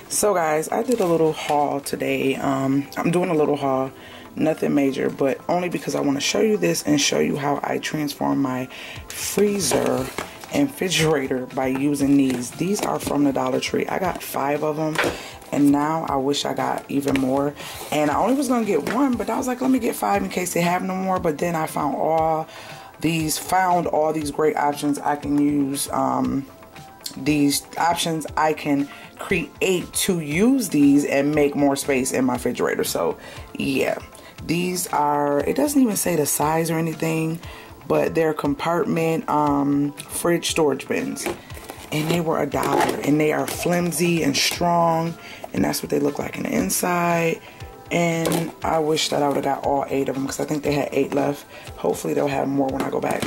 So guys, I did a little haul today. I'm doing a little haul, nothing major, but only because I want to show you this and show you how I transform my freezer and refrigerator by using these. These are from the Dollar Tree. I got 5 of them, and now I wish I got even more. And I only was gonna get 1, but I was like, let me get 5 in case they have no more. But then I found all these great options I can use. These options I can create to use these and make more space in my refrigerator. So yeah, these are, it doesn't even say the size or anything, but they're compartment fridge storage bins, and they were $1, and they are flimsy and strong, and that's what they look like in the inside. And I wish that I would have got all 8 of them, because I think they had 8 left. Hopefully they'll have more when I go back.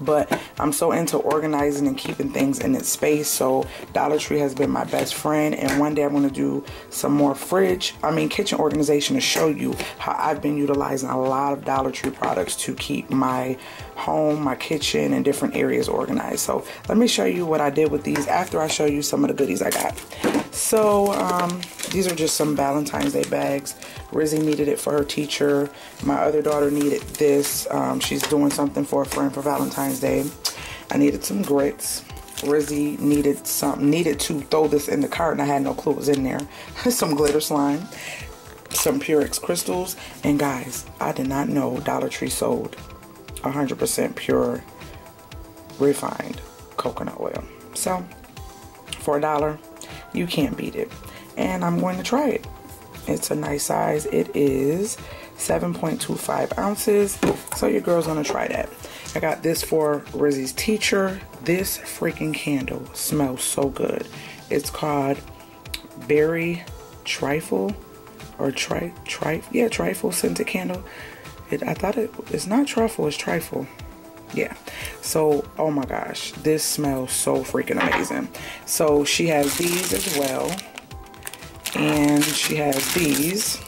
But I'm so into organizing and keeping things in its space, so Dollar Tree has been my best friend. And one day I'm going to do some more kitchen organization to show you how I've been utilizing a lot of Dollar Tree products to keep my home, my kitchen, and different areas organized. So let me show you what I did with these after I show you some of the goodies I got. So these are just some Valentine's Day bags. Rizzy needed it for her teacher. My other daughter needed this. She's doing something for a friend for Valentine's Day. I needed some grits. Rizzy needed to throw this in the cart, and I had no clue it was in there. Some glitter slime, some Purex crystals, and guys, I did not know Dollar Tree sold 100% pure refined coconut oil. So for $1, you can't beat it, and I'm going to try it. It's a nice size. It is 7.25 ounces, so your girl's gonna try that. I got this for Rizzy's teacher. This freaking candle smells so good. It's called Berry Trifle, or Trifle scented candle. I thought it's not truffle, it's trifle. Yeah, so oh my gosh, this smells so freaking amazing. So she has these as well, and she has these,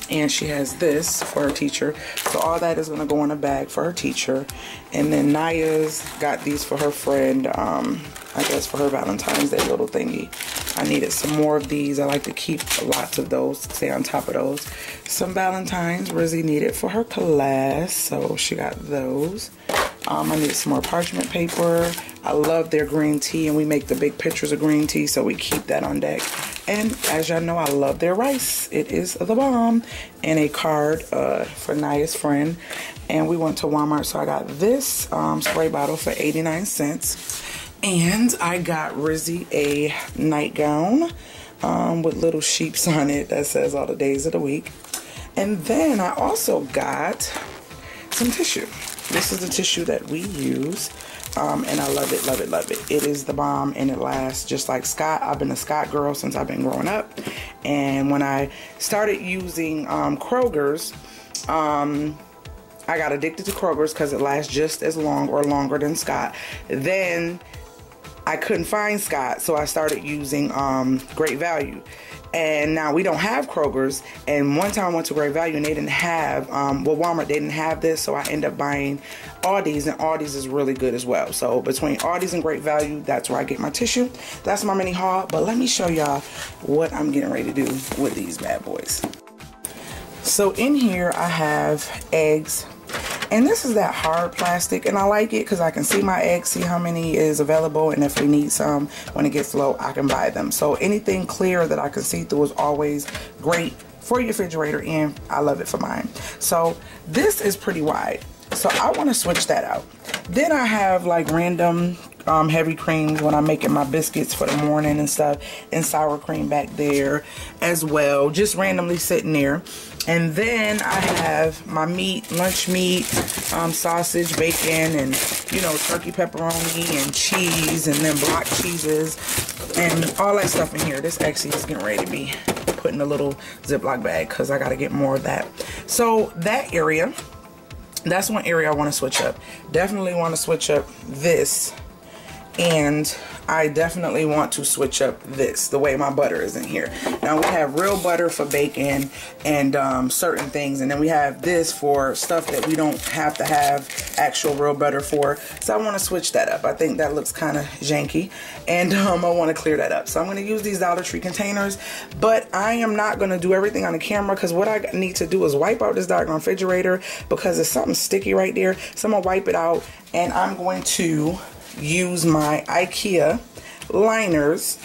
and she has this for her teacher. So all that is going to go in a bag for her teacher. And then Naya's got these for her friend, I guess for her Valentine's Day little thingy. I needed some more of these. I like to keep lots of those, stay on top of those. Some Valentines Rizzy needed for her class, so she got those. I needed some more parchment paper. I love their green tea, and we make the big pictures of green tea, so we keep that on deck. And as y'all know, I love their rice. It is the bomb. And a card for Naya's friend. And we went to Walmart, so I got this spray bottle for 89 cents. And I got Rizzy a nightgown with little sheeps on it that says all the days of the week. And then I also got some tissue. This is the tissue that we use, and I love it, love it, love it. It is the bomb, and it lasts just like Scott. I've been a Scott girl since I've been growing up, and when I started using Kroger's, I got addicted to Kroger's because it lasts just as long or longer than Scott. Then I couldn't find Scott, so I started using Great Value. And now we don't have Kroger's, and one time I went to Great Value and they didn't have, Walmart, they didn't have this, so I ended up buying Aldi's, and Aldi's is really good as well. So between Aldi's and Great Value, that's where I get my tissue. That's my mini haul, but let me show y'all what I'm getting ready to do with these bad boys. So in here I have eggs. And this is that hard plastic, and I like it because I can see my eggs, see how many is available, and if we need some when it gets low, I can buy them. So anything clear that I can see through is always great for your refrigerator, and I love it for mine. So this is pretty wide, so I want to switch that out. Then I have like random heavy creams when I'm making my biscuits for the morning and stuff, and sour cream back there as well, just randomly sitting there. And then I have my meat, lunch meat, sausage, bacon, and, you know, turkey pepperoni and cheese, and then block cheeses and all that stuff in here. This actually is getting ready to be put in a little Ziploc bag because I got to get more of that. So that area, that's one area I want to switch up. Definitely want to switch up this And I definitely want to switch up this, the way my butter is in here. Now we have real butter for bacon and certain things, and then we have this for stuff that we don't have to have actual real butter for. So I want to switch that up. I think that looks kind of janky, and I want to clear that up. So I'm going to use these Dollar Tree containers, but I am not going to do everything on the camera because what I need to do is wipe out this doggone refrigerator because there's something sticky right there. So I'm going to wipe it out, and I'm going to use my Ikea liners.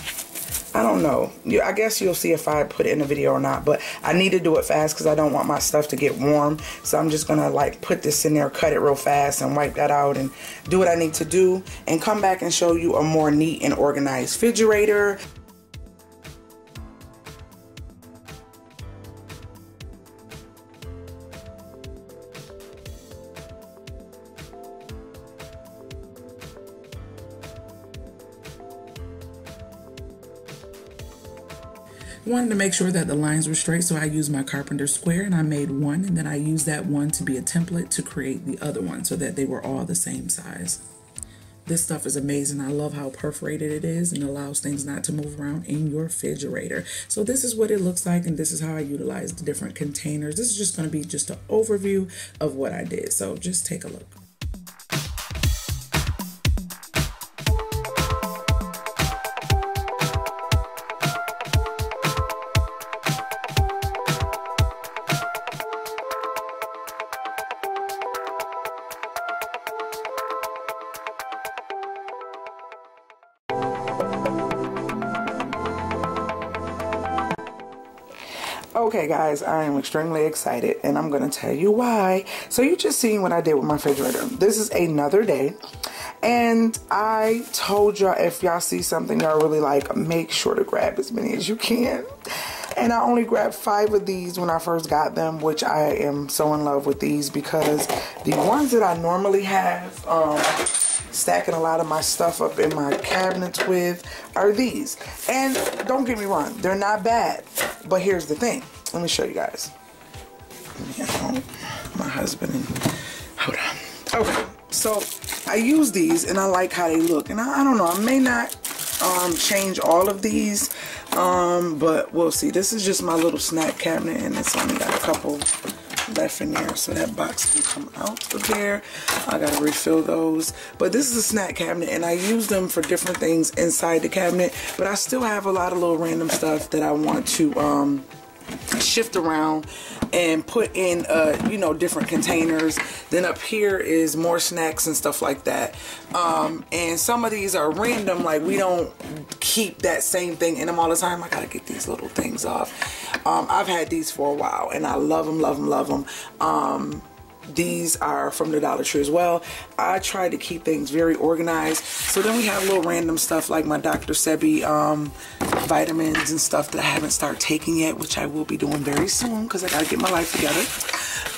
I don't know. I guess you'll see if I put it in the video or not, but I need to do it fast because I don't want my stuff to get warm. So I'm just gonna like put this in there, cut it real fast, and wipe that out and do what I need to do, and come back and show you a more neat and organized refrigerator. Wanted to make sure that the lines were straight, so I used my carpenter square and I made one, and then I used that one to be a template to create the other one so that they were all the same size. This stuff is amazing. I love how perforated it is and allows things not to move around in your refrigerator. So this is what it looks like, and this is how I utilize the different containers. This is just going to be just an overview of what I did. So just take a look. Okay guys, I am extremely excited and I'm going to tell you why. So you just seen what I did with my refrigerator. This is another day, and I told y'all if y'all see something y'all really like, make sure to grab as many as you can. And I only grabbed 5 of these when I first got them, which I am so in love with these because the ones that I normally have stacking a lot of my stuff up in my cabinets with are these. And don't get me wrong, they're not bad, but here's the thing. Let me show you guys. My husband and hold on. Okay, so I use these and I like how they look, and I don't know, I may not change all of these, but we'll see. This is just my little snack cabinet, and it's only got a couple left in there, so that box can come out of there. I gotta refill those, but this is a snack cabinet and I use them for different things inside the cabinet, but I still have a lot of little random stuff that I want to shift around and put in you know, different containers. Then up here is more snacks and stuff like that, and some of these are random, like we don't keep that same thing in them all the time. I gotta get these little things off. I've had these for a while and I love them, love them, love them. These are from the Dollar Tree as well. I try to keep things very organized. So then we have little random stuff like my Dr. Sebi vitamins and stuff that I haven't started taking yet, which I will be doing very soon because I gotta get my life together.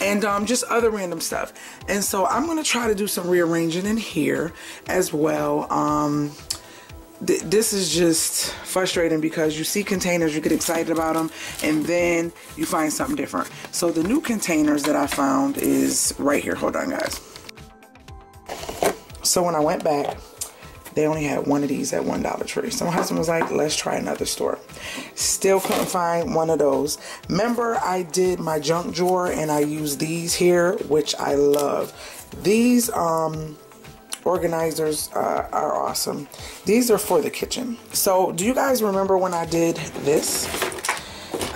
And just other random stuff. And so I'm gonna try to do some rearranging in here as well. This is just frustrating because you see containers, you get excited about them, and then you find something different. So the new containers that I found is right here. Hold on, guys. So when I went back, they only had one of these at one Dollar Tree. So my husband was like, let's try another store. Still couldn't find one of those. Remember, I did my junk drawer and I used these here, which I love. These organizers are awesome. These are for the kitchen. So do you guys remember when I did this?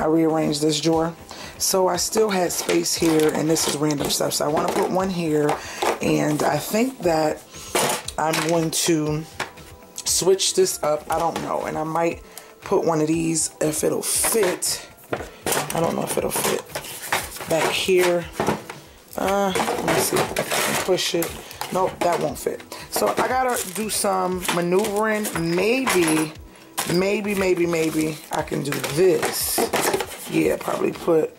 I rearranged this drawer. So I still had space here, and this is random stuff. So I want to put one here, and I think that I'm going to switch this up. I don't know, and I might put one of these if it'll fit. I don't know if it'll fit back here. Let me see. Push it. Nope, that won't fit. So I gotta do some maneuvering. Maybe I can do this. Yeah, probably put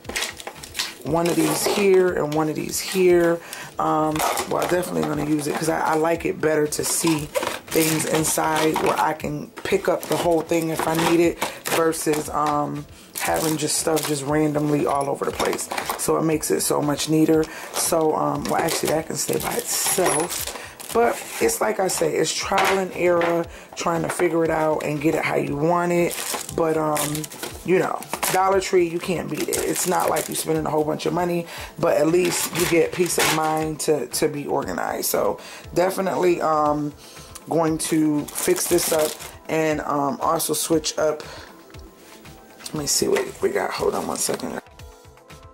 one of these here and one of these here. Well, I'm definitely gonna use it because I like it better to see things inside where I can pick up the whole thing if I need it versus having just stuff just randomly all over the place. So it makes it so much neater. So well, actually that can stay by itself. But it's like I say, it's trial and error, trying to figure it out and get it how you want it. But you know, Dollar Tree, you can't beat it. It's not like you're spending a whole bunch of money, but at least you get peace of mind to be organized. So definitely going to fix this up and also switch up. Let me see what we got. Hold on one second.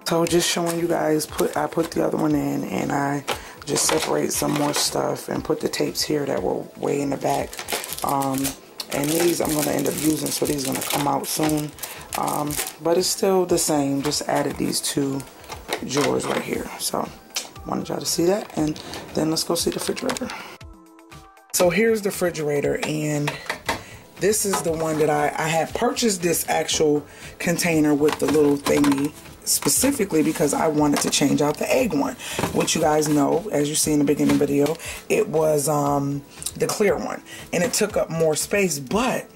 So just showing you guys, I put the other one in, and I just separate some more stuff and put the tapes here that were way in the back. And these I'm going to end up using, so these are going to come out soon. But it's still the same, just added these two drawers right here. So wanted y'all to see that, and then let's go see the refrigerator. So here's the refrigerator, and this is the one that I had purchased this actual container with the little thingy specifically because I wanted to change out the egg one, which you guys know, as you see in the beginning video, it was the clear one, and it took up more space. But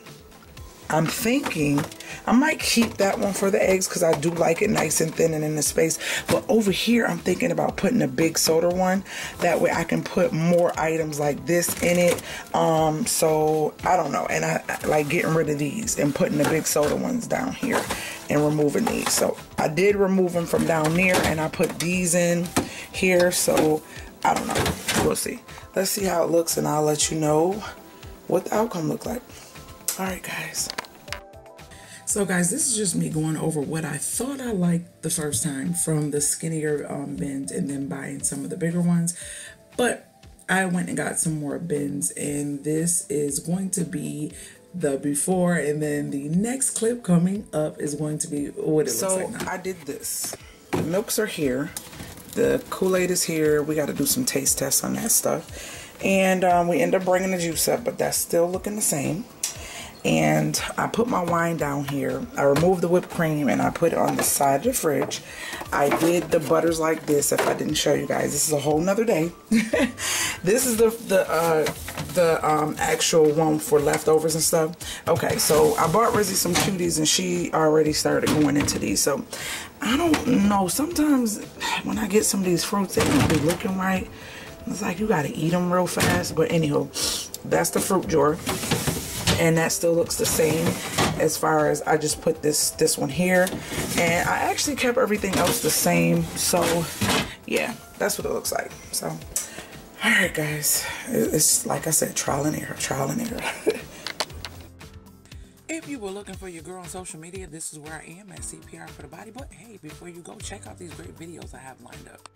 I'm thinking I might keep that one for the eggs because I do like it nice and thin and in the space. But over here, I'm thinking about putting a big soda one. That way I can put more items like this in it. So I don't know. And I like getting rid of these and putting the big soda ones down here and removing these. So I did remove them from down there, and I put these in here. So I don't know. We'll see. Let's see how it looks, and I'll let you know what the outcome looked like. All right, guys. So guys, this is just me going over what I thought I liked the first time from the skinnier bins, and then buying some of the bigger ones. But I went and got some more bins, and this is going to be the before, and then the next clip coming up is going to be what it looks like now. I did this. The milks are here. The Kool-Aid is here. We got to do some taste tests on that stuff. And we end up bringing the juice up, but that's still looking the same. And I put my wine down here. I removed the whipped cream and I put it on the side of the fridge. I did the butters like this. If I didn't show you guys, this is a whole nother day. This is the actual one for leftovers and stuff. Okay, so I bought Rizzy some cuties, and she already started going into these. So I don't know. Sometimes when I get some of these fruits, they don't be looking right. It's like you gotta eat them real fast. But anyhow, that's the fruit jar. And that still looks the same as far as I just put this one here, and I actually kept everything else the same. So yeah, that's what it looks like. So all right, guys, it's like I said, trial and error, trial and error. If you were looking for your girl on social media, this is where I am at CPR for the Body. But hey, before you go, check out these great videos I have lined up.